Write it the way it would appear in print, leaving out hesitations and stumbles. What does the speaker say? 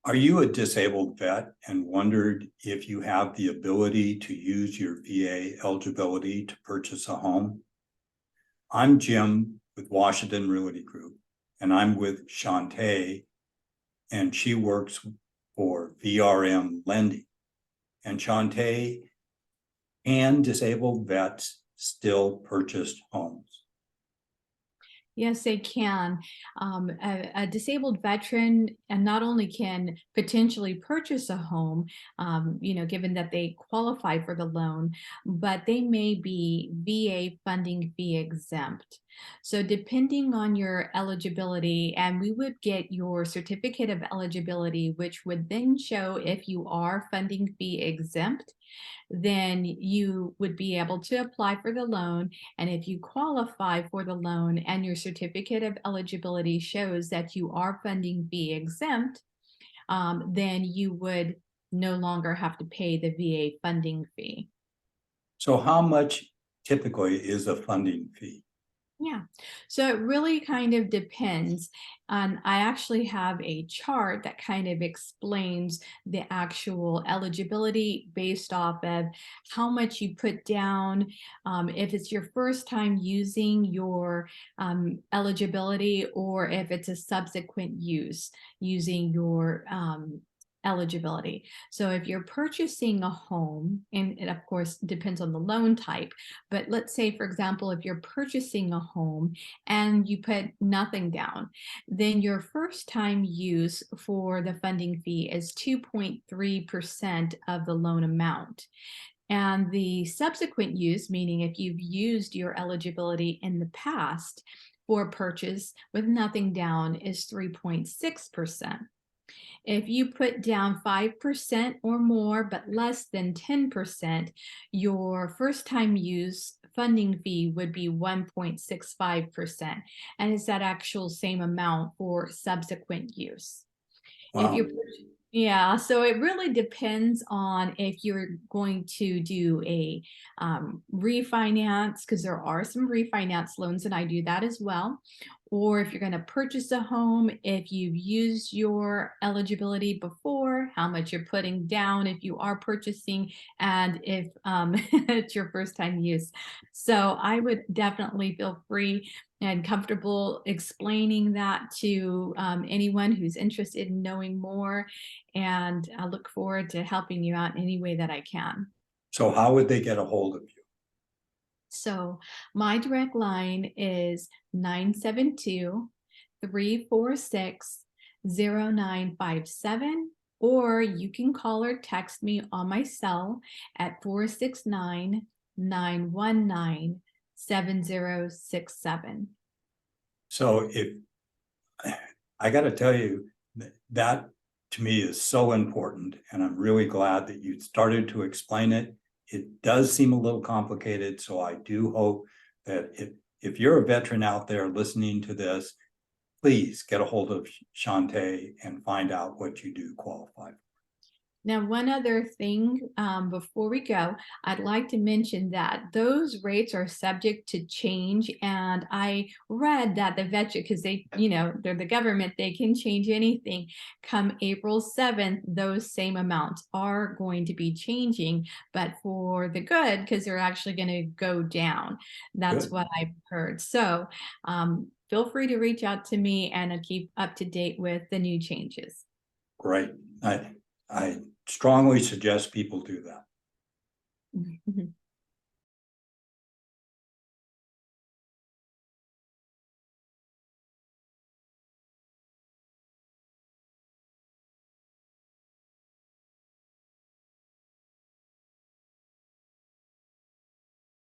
Are you a disabled vet and wondered if you have the ability to use your VA eligibility to purchase a home? I'm Jim with Washington Realty Group, and I'm with Shawnta, and she works for VRM Lending. And Shawnta and disabled vets still purchase homes. Yes, they can. A disabled veteran and not only can potentially purchase a home, given that they qualify for the loan, but they may be VA funding fee exempt. So depending on your eligibility, and we would get your certificate of eligibility, which would then show if you are funding fee exempt, then you would be able to apply for the loan. And if you qualify for the loan and your certificate of eligibility shows that you are funding fee exempt, then you would no longer have to pay the VA funding fee. So how much typically is a funding fee? Yeah, so it really kind of depends. And I actually have a chart that kind of explains the actual eligibility based off of how much you put down. If it's your first time using your eligibility, or if it's a subsequent use using your eligibility. So if you're purchasing a home, and it of course depends on the loan type, but let's say, for example, if you're purchasing a home and you put nothing down, then your first time use for the funding fee is 2.3% of the loan amount. And the subsequent use, meaning if you've used your eligibility in the past for purchase with nothing down, is 3.6%. If you put down 5% or more, but less than 10%, your first time use funding fee would be 1.65%. And it's that actual same amount for subsequent use. Wow. If you're Yeah, so it really depends on if you're going to do a refinance, because there are some refinance loans, and I do that as well. Or if you're going to purchase a home, if you've used your eligibility before, how much you're putting down if you are purchasing, and if it's your first time use. So I would definitely feel free and comfortable explaining that to anyone who's interested in knowing more. And I look forward to helping you out in any way that I can. So how would they get a hold of you? So my direct line is 972-346-0957, or you can call or text me on my cell at 469-919-7067. So if I got to tell you that to me is so important, and I'm really glad that you started to explain it. It does seem a little complicated, so I do hope that if you're a veteran out there listening to this, please get a hold of Shawnta and find out what you do qualify for. Now, one other thing before we go, I'd like to mention that those rates are subject to change. And I read that the veteran, because they're the government, they can change anything. Come April 7th, those same amounts are going to be changing, but for the good, because they're actually going to go down. That's what I've heard. So feel free to reach out to me, and I'll keep up to date with the new changes. Great. I strongly suggest people do that.